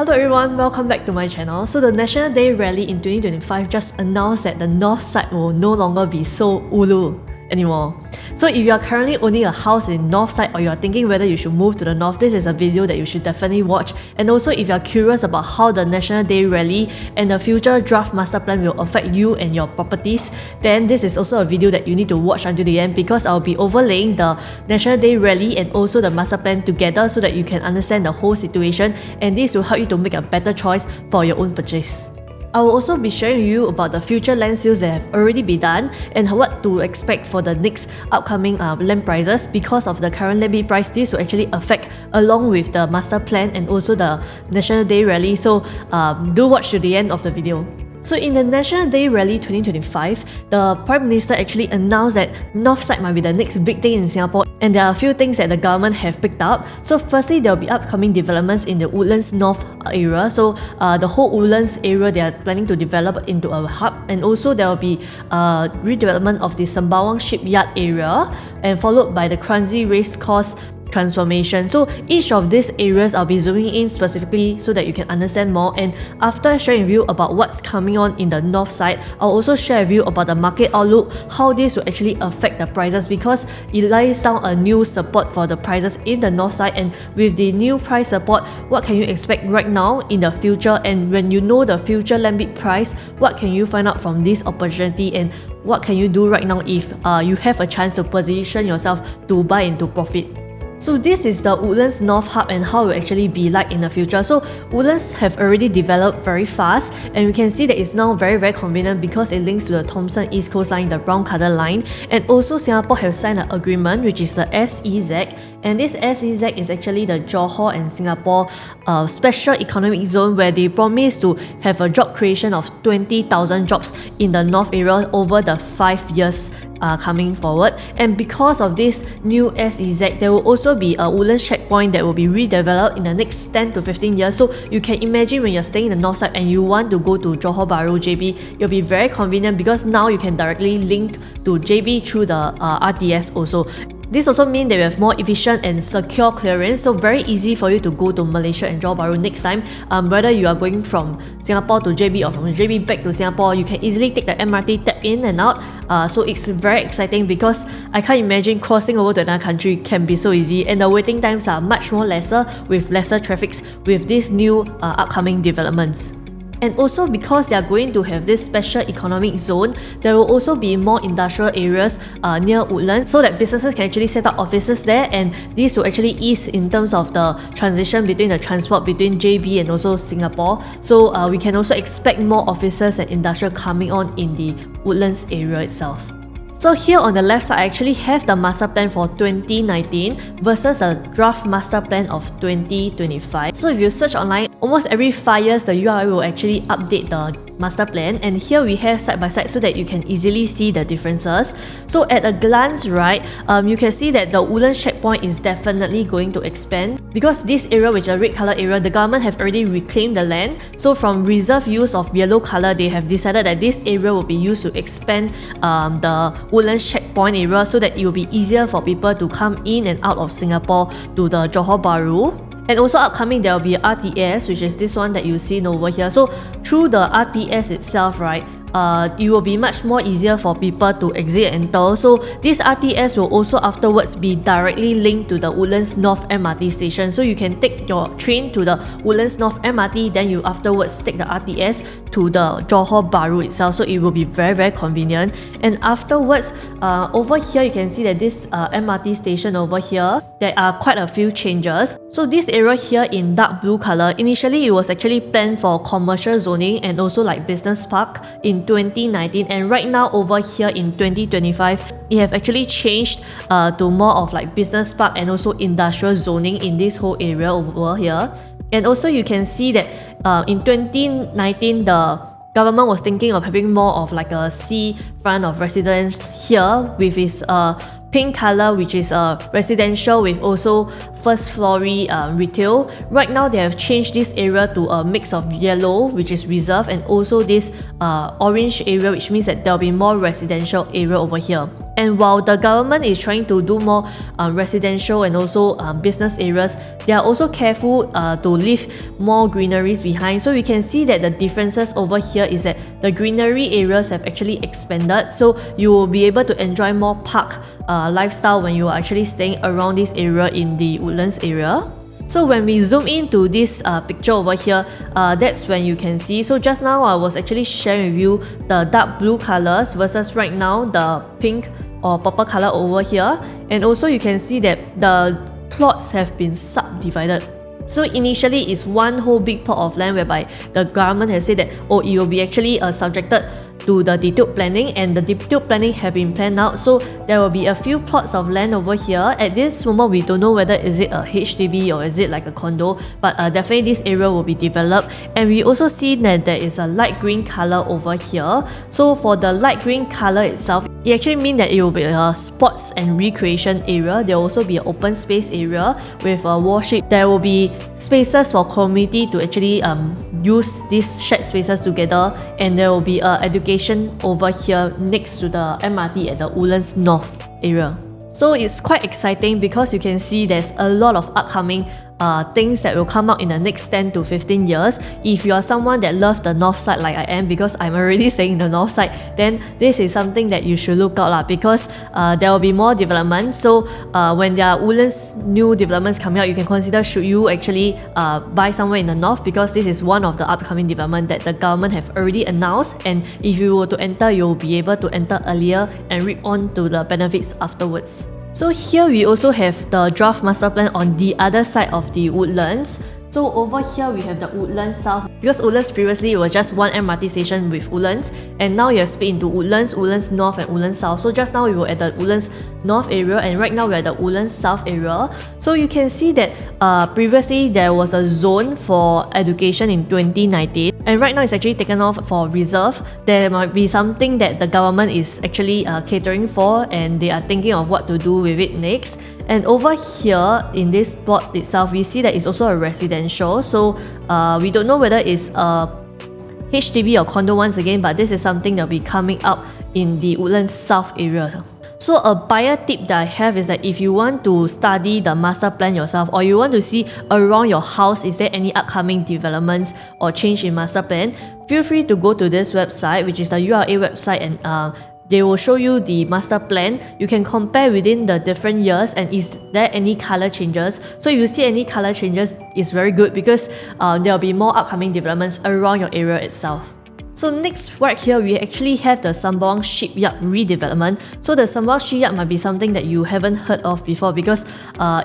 Hello everyone, welcome back to my channel. So the National Day Rally in 2025 just announced that the north side will no longer be so ulu anymore. So if you are currently owning a house in north side or you are thinking whether you should move to the north, this is a video that you should definitely watch. And also if you are curious about how the National Day Rally and the future draft master plan will affect you and your properties, then this is also a video that you need to watch until the end, because I'll be overlaying the National Day Rally and also the master plan together so that you can understand the whole situation, and this will help you to make a better choice for your own purchase. I will also be sharing with you about the future land sales that have already been done and what to expect for the next upcoming land prices. Because of the current land bid price, this will actually affect along with the master plan and also the National Day Rally. So do watch to the end of the video. So in the National Day Rally 2025, the Prime Minister actually announced that North Side might be the next big thing in Singapore, and there are a few things that the government have picked up. So firstly, there will be upcoming developments in the Woodlands North area. So the whole Woodlands area, they are planning to develop into a hub, and also there will be redevelopment of the Sembawang Shipyard area, and followed by the Kranji Racecourse transformation. So each of these areas I'll be zooming in specifically so that you can understand more, and after sharing with you about what's coming on in the north side, I'll also share with you about the market outlook, how this will actually affect the prices, because it lies down a new support for the prices in the north side. And with the new price support, what can you expect right now in the future, and when you know the future land bid price, what can you find out from this opportunity, and what can you do right now if you have a chance to position yourself to buy into profit. So this is the Woodlands North Hub and how it will actually be like in the future. So Woodlands have already developed very fast, and we can see that it's now very convenient because it links to the Thomson East Coast Line, the brown colour line. And also Singapore have signed an agreement which is the SEZ, and this SEZ is actually the Johor and Singapore Special Economic Zone, where they promise to have a job creation of 20,000 jobs in the north area over the 5 years coming forward. And because of this new SEZ, there will also be a Woodlands checkpoint that will be redeveloped in the next 10 to 15 years. So you can imagine when you're staying in the north side and you want to go to Johor Bahru, JB, it'll be very convenient because now you can directly link to JB through the RTS also. This also means that we have more efficient and secure clearance, so very easy for you to go to Malaysia and Johor Bahru next time. Whether you are going from Singapore to JB or from JB back to Singapore, you can easily take the MRT, tap in and out. So it's very exciting because I can't imagine crossing over to another country can be so easy, and the waiting times are much more lesser with lesser traffics with these new upcoming developments. And also because they are going to have this special economic zone, there will also be more industrial areas near Woodlands, so that businesses can actually set up offices there, and this will actually ease in terms of the transition between the transport between JB and also Singapore. So we can also expect more offices and industrial coming on in the Woodlands area itself. So here on the left side, I actually have the master plan for 2019 versus the draft master plan of 2025. So if you search online, almost every 5 years the UI will actually update the master plan, and here we have side by side so that you can easily see the differences. So at a glance, right, you can see that the Woodlands checkpoint is definitely going to expand, because this area, which is a red color area, the government have already reclaimed the land. So from reserve use of yellow color, they have decided that this area will be used to expand the Woodlands checkpoint area, so that it will be easier for people to come in and out of Singapore to the Johor Bahru. And also upcoming, there will be RTS, which is this one that you see over here. So through the RTS itself, right, it will be much more easier for people to exit and enter. So this RTS will also afterwards be directly linked to the Woodlands North MRT station. So you can take your train to the Woodlands North MRT, then you afterwards take the RTS to the Johor Bahru itself. So it will be very convenient. And afterwards, over here you can see that this MRT station over here, there are quite a few changes. So this area here in dark blue color, initially it was actually planned for commercial zoning and also like business park in 2019, and right now over here in 2025, it have actually changed to more of like business park and also industrial zoning in this whole area over here. And also you can see that in 2019, the government was thinking of having more of like a sea front of residence here with its pink color, which is residential with also first floor-y retail. Right now they have changed this area to a mix of yellow, which is reserve, and also this orange area, which means that there'll be more residential area over here. And while the government is trying to do more residential and also business areas, they are also careful to leave more greeneries behind. So we can see that the differences over here is that the greenery areas have actually expanded, so you will be able to enjoy more park lifestyle when you are actually staying around this area in the Woodlands area. So when we zoom into this picture over here, that's when you can see. So just now I was actually sharing with you the dark blue colors versus right now the pink or purple color over here. And also you can see that the plots have been subdivided. So initially it's one whole big plot of land whereby the government has said that it will be actually subjected to the detailed planning, and the detailed planning have been planned out. So there will be a few plots of land over here. At this moment we don't know whether is it a HDB or is it like a condo, but definitely this area will be developed. And we also see that there is a light green color over here. So for the light green color itself, it actually means that it will be a sports and recreation area. There will also be an open space area with a worship. There will be spaces for community to actually use these shared spaces together, and there will be education over here next to the MRT at the Woodlands North area. So it's quite exciting because you can see there's a lot of upcoming things that will come out in the next 10 to 15 years. If you are someone that loves the north side like I am, because I'm already staying in the north side, then this is something that you should look out because there will be more development. So when there are Woodlands new developments coming out, you can consider should you actually buy somewhere in the north, because this is one of the upcoming development that the government have already announced, and if you were to enter, you'll be able to enter earlier and reap on to the benefits afterwards. So here we also have the draft master plan on the other side of the Woodlands. So over here we have the Woodlands South, because Woodlands previously it was just one MRT station with Woodlands, and now you have split into Woodlands, Woodlands North and Woodlands South. So just now we were at the Woodlands North area, and right now we're at the Woodlands South area. So you can see that previously there was a zone for education in 2019, and right now it's actually taken off for reserve. There might be something that the government is actually catering for, and they are thinking of what to do with it next. And over here in this plot itself, we see that it's also a residential. So we don't know whether it's a HDB or condo once again, but this is something that will be coming up in the Woodlands South area. So a buyer tip that I have is that if you want to study the master plan yourself, or you want to see around your house is there any upcoming developments or change in master plan, feel free to go to this website, which is the URA website, and they will show you the master plan. You can compare within the different years and is there any color changes. So if you see any color changes, it's very good because there will be more upcoming developments around your area itself. So next right here, we actually have the Sembawang Shipyard redevelopment. So the Sembawang Shipyard might be something that you haven't heard of before because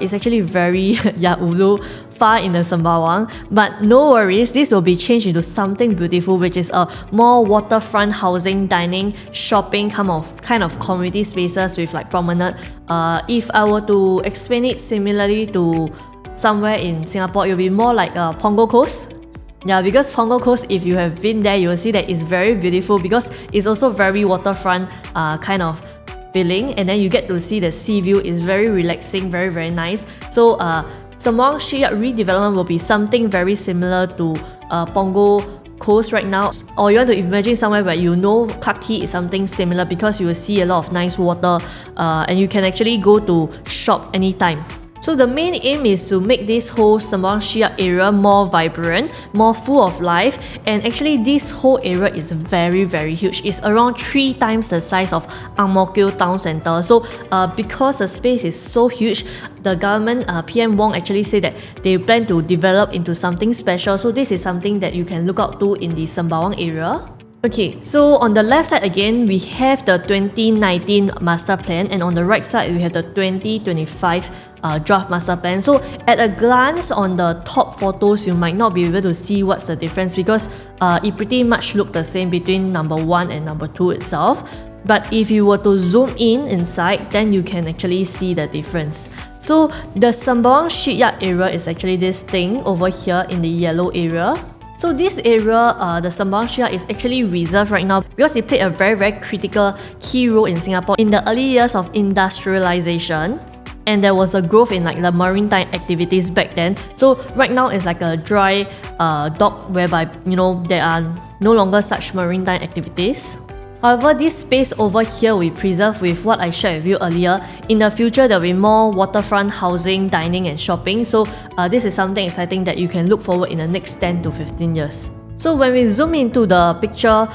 it's actually very ulu, far in the Sembawang. But no worries, this will be changed into something beautiful, which is a more waterfront housing, dining, shopping kind of community spaces with like promenade. If I were to explain it similarly to somewhere in Singapore, it will be more like Punggol Coast. Yeah, because Punggol Coast, if you have been there, you will see that it's very beautiful because it's also very waterfront kind of feeling, and then you get to see the sea view. It's very relaxing, very, very nice. So Sembawang Shipyard redevelopment will be something very similar to Punggol Coast right now. Or you want to imagine somewhere where you know Clarke Quay is something similar because you will see a lot of nice water and you can actually go to shop anytime. So the main aim is to make this whole Sembawang Shipyard area more vibrant, more full of life, and actually this whole area is very, very huge. It's around 3 times the size of Ang Mo Kio Town Centre. So because the space is so huge, the government, PM Wong actually said that they plan to develop into something special. So this is something that you can look out to in the Sembawang area. Okay, so on the left side again, we have the 2019 master plan, and on the right side, we have the 2025 draft master plan. So at a glance on the top photos, you might not be able to see what's the difference because it pretty much look the same between number 1 and number 2 itself. But if you were to zoom in inside, then you can actually see the difference. So the Sembawang Shipyard area is actually this thing over here in the yellow area. So this area, the Sembawang Shipyard, is actually reserved right now because it played a very, very critical key role in Singapore in the early years of industrialization. and there was a growth in like the maritime activities back then. So right now it's like a dry dock whereby there are no longer such maritime activities. However, this space over here we preserve with what I shared with you earlier. In the future, there will be more waterfront housing, dining and shopping. So this is something exciting that you can look forward in the next 10 to 15 years. So when we zoom into the picture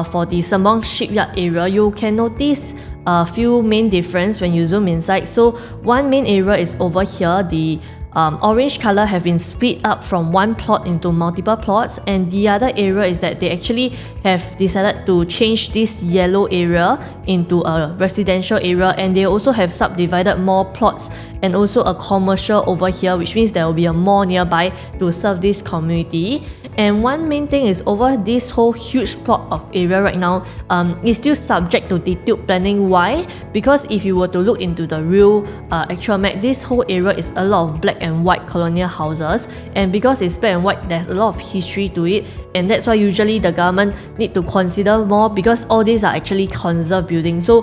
for the Sembawang shipyard area, you can notice a few main difference when you zoom inside. So one main area is over here. The orange color have been split up from one plot into multiple plots, and the other area is that they actually have decided to change this yellow area into a residential area, and they also have subdivided more plots and also a commercial over here, which means there will be a mall nearby to serve this community. And one main thing is over this whole huge plot of area right now is still subject to detailed planning. Why? Because if you were to look into the real actual map, this whole area is a lot of black and white colonial houses, and because it's black and white, there's a lot of history to it, and that's why usually the government need to consider more, because all these are actually conserved buildings. So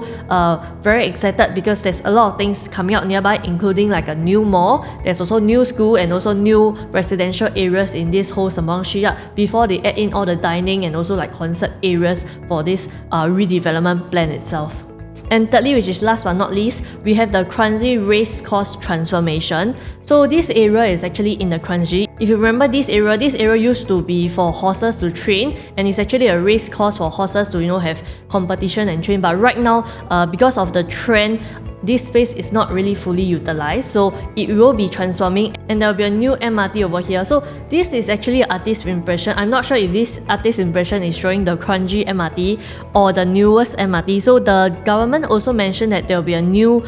very excited because there's a lot of things coming out nearby, including like a new mall. There's also new school and also new residential areas in this whole Sembawang shipyard before they add in all the dining and also like concert areas for this redevelopment plan itself. And thirdly, which is last but not least, we have the Kranji Racecourse transformation. So this area is actually in the Kranji. If you remember this area used to be for horses to train, and it's actually a race course for horses to have competition and train. But right now, because of the trend, this space is not really fully utilized, so it will be transforming, and there will be a new MRT over here. So this is actually an artist impression. I'm not sure if this artist impression is showing the Kranji MRT or the newest MRT. So the government also mentioned that there will be a new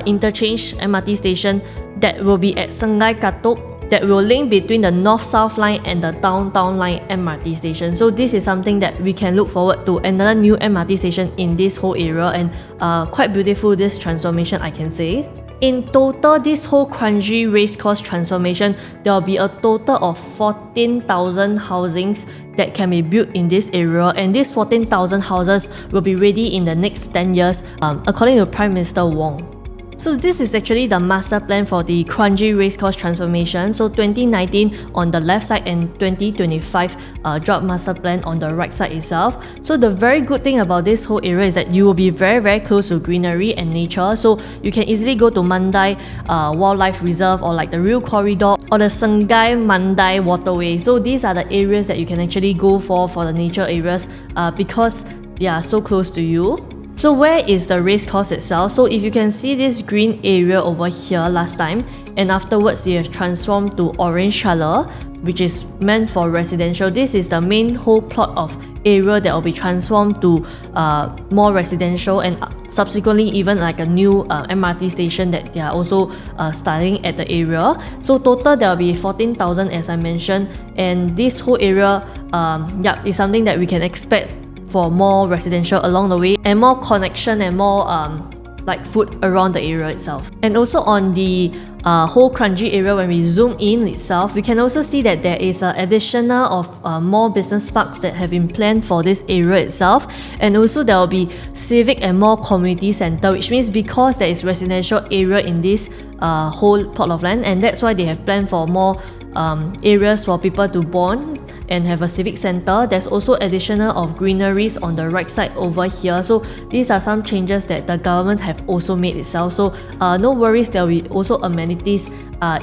interchange MRT station that will be at Sungai Katuk, that will link between the North-South line and the Downtown line MRT station. So this is something that we can look forward to, another new MRT station in this whole area, and quite beautiful, this transformation, I can say. In total, this whole Kranji Racecourse transformation, there will be a total of 14,000 housings that can be built in this area, and these 14,000 houses will be ready in the next 10 years, according to Prime Minister Wong. So this is actually the master plan for the Kranji Racecourse transformation. So 2019 on the left side and 2025 job master plan on the right side itself. So the very good thing about this whole area is that you will be very close to greenery and nature. So you can easily go to Mandai Wildlife Reserve, or like the Rail Corridor, or the Sungai Mandai Waterway. So these are the areas that you can actually go for the nature areas because they are so close to you. So where is the race course itself? So if you can see this green area over here last time, and afterwards you have transformed to orange color, which is meant for residential. This is the main whole plot of area that will be transformed to more residential, and subsequently even like a new MRT station that they are also starting at the area. So total there will be 14,000 as I mentioned, and this whole area is something that we can expect for more residential along the way, and more connection and more like food around the area itself. And also on the whole Kranji area, when we zoom in itself, we can also see that there is an additional of more business parks that have been planned for this area itself, and also there will be civic and more community center, which means because there is residential area in this whole plot of land, and that's why they have planned for more areas for people to bond and have a civic center. There's also additional of greeneries on the right side over here. So these are some changes that the government have also made itself. So no worries, there will be also amenities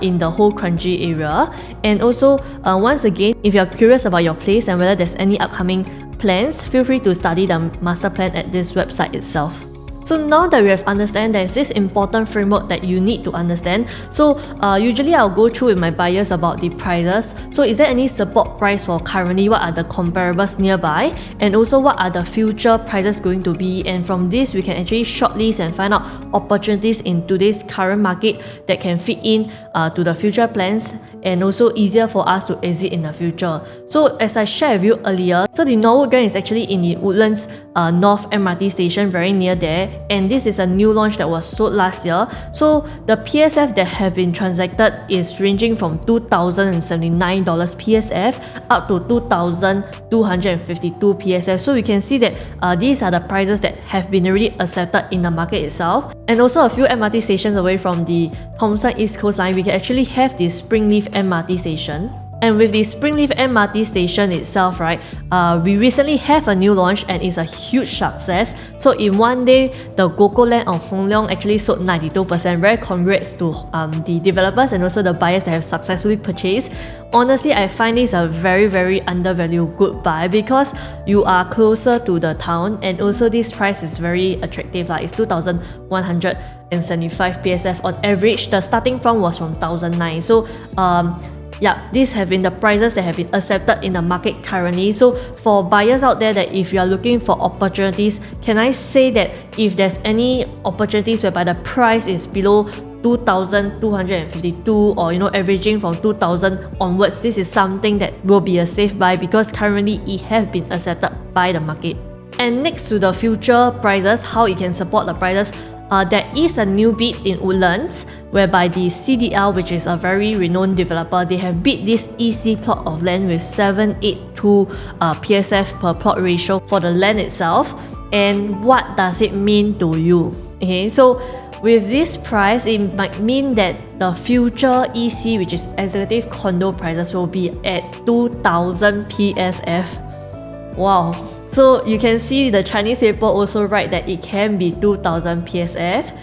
in the whole Kranji area. And also once again, if you're curious about your place and whether there's any upcoming plans, feel free to study the master plan at this website itself. So now that we have understand, there's this important framework that you need to understand. So usually I'll go through with my buyers about the prices. So is there any support price for currently? What are the comparables nearby? And also what are the future prices going to be? And from this we can actually shortlist and find out opportunities in today's current market that can fit in to the future plans, and also easier for us to exit in the future. So as I shared with you earlier, so the Norwood Grand is actually in the Woodlands North MRT station, very near there, and this is a new launch that was sold last year. So the PSF that have been transacted is ranging from $2,079 PSF up to $2,000 252 PSF. So we can see that these are the prices that have been already accepted in the market itself. And also a few MRT stations away from the Thomson East Coast Line, we can actually have the Springleaf MRT station. And with the Springleaf MRT station itself, right, we recently have a new launch and it's a huge success. So in one day, the Coco Land of Hong Leong actually sold 92%. Very congrats to the developers and also the buyers that have successfully purchased. Honestly, I find this a very undervalued good buy because you are closer to the town and also this price is very attractive. Like it's 2,175 PSF on average. The starting from was from 1,009. So yeah, these have been the prices that have been accepted in the market currently. So for buyers out there that if you are looking for opportunities, can I say that if there's any opportunities whereby the price is below 2,252 or averaging from 2,000 onwards, this is something that will be a safe buy because currently it has been accepted by the market. And next to the future prices, how it can support the prices, there is a new bid in Woodlands whereby the CDL, which is a very renowned developer, they have bid this EC plot of land with 782 PSF per plot ratio for the land itself. And what does it mean to you? Okay, so with this price, it might mean that the future EC, which is executive condo prices, will be at 2,000 PSF. Wow. So you can see the Chinese paper also write that it can be 2,000 PSF.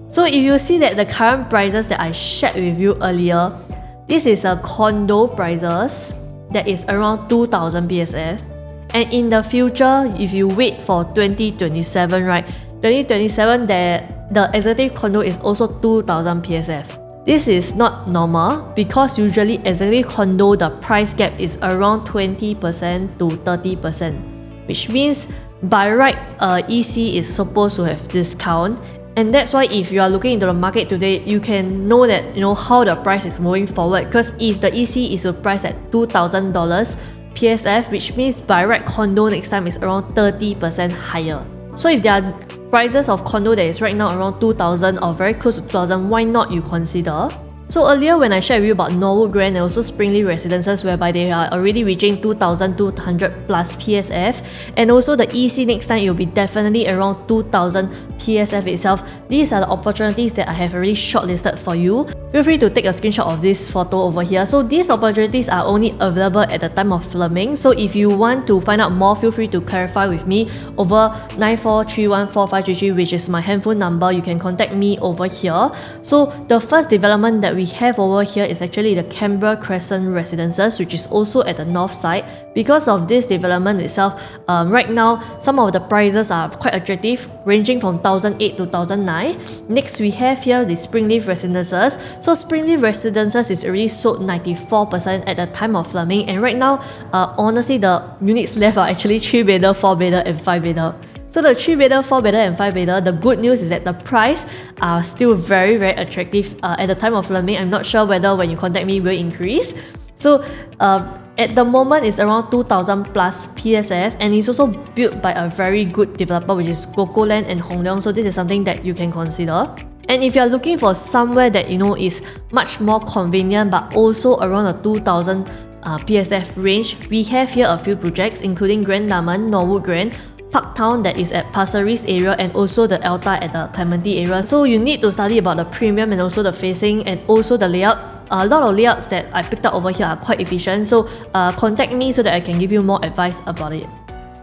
So if you see that the current prices that I shared with you earlier, this is a condo prices that is around 2,000 PSF. And in the future, if you wait for 2027, right? 2027, the executive condo is also 2,000 PSF. This is not normal because usually executive condo, the price gap is around 20% to 30%. Which means by right, EC is supposed to have discount, and that's why if you are looking into the market today, you can know that how the price is moving forward. Because if the EC is priced at $2,000 PSF, which means by right condo next time is around 30% higher. So if there are prices of condo that is right now around 2,000 or very close to 2,000, why not you consider? So earlier when I shared with you about Norwood Grand and also Springleaf Residences whereby they are already reaching 2,200 plus PSF, and also the EC next time it will be definitely around 2,000 PSF itself. These are the opportunities that I have already shortlisted for you. Feel free to take a screenshot of this photo over here. So these opportunities are only available at the time of filming. So if you want to find out more, feel free to clarify with me over 94314533, which is my handphone number. You can contact me over here. So the first development that we have over here is actually the Canberra Crescent Residences, which is also at the north side. Because of this development itself, right now some of the prices are quite attractive, ranging from 1,008 to 1,009. Next we have here the Springleaf Residences. So Springleaf Residences is already sold 94% at the time of filming, and right now honestly the units left are actually 3-bedder, 4-bedder and 5-bedder. So the 3-bedder, 4-bedder and 5-bedder, the good news is that the price are still very attractive at the time of filming. I'm not sure whether when you contact me will increase. So at the moment it's around 2,000 plus PSF, and it's also built by a very good developer, which is Coco Land and Hong Leong. So this is something that you can consider. And if you're looking for somewhere that is much more convenient but also around the 2,000 PSF range, we have here a few projects including Grand Diamond, Norwood Grand, Parktown that is at Pasir Ris area, and also the Alta at the Clementi area. So you need to study about the premium and also the facing and also the layout. A lot of layouts that I picked up over here are quite efficient, so contact me so that I can give you more advice about it.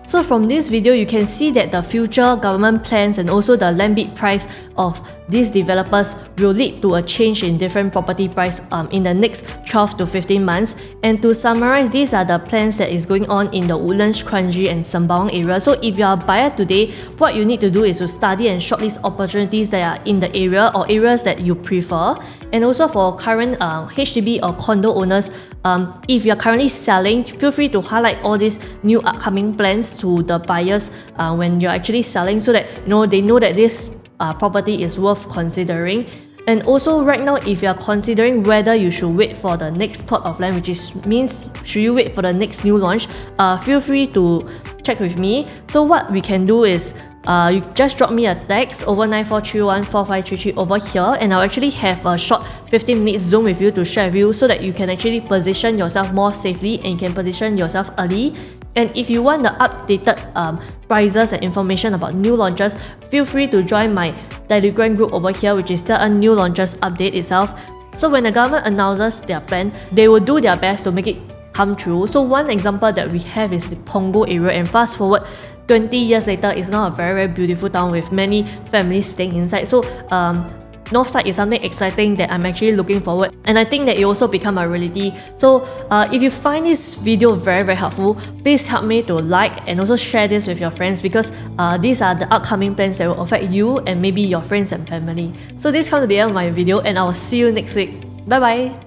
So from this video, you can see that the future government plans and also the land bid price of these developers will lead to a change in different property price in the next 12 to 15 months. And to summarize, these are the plans that is going on in the Woodlands, Kranji and Sembawang area. So if you are a buyer today, what you need to do is to study and shortlist opportunities that are in the area or areas that you prefer. And also for current HDB or condo owners, if you are currently selling, feel free to highlight all these new upcoming plans to the buyers when you're actually selling, so that they know that this property is worth considering. And also right now, if you are considering whether you should wait for the next plot of land, which means should you wait for the next new launch, feel free to check with me. So what we can do is you just drop me a text over 94314533 over here, and I'll actually have a short 15 minutes Zoom with you to share with you so that you can actually position yourself more safely and you can position yourself early. And if you want the updated prices and information about new launches, feel free to join my Telegram group over here, which is still a new launches update itself. So when the government announces their plan, they will do their best to make it come true. So one example that we have is the Punggol area, and fast forward 20 years later, it's now a very beautiful town with many families staying inside. So Northside is something exciting that I'm actually looking forward, and I think that it also become a reality. So if you find this video very helpful, please help me to like and also share this with your friends, because these are the upcoming plans that will affect you and maybe your friends and family. So this comes to the end of my video, and I will see you next week. Bye bye.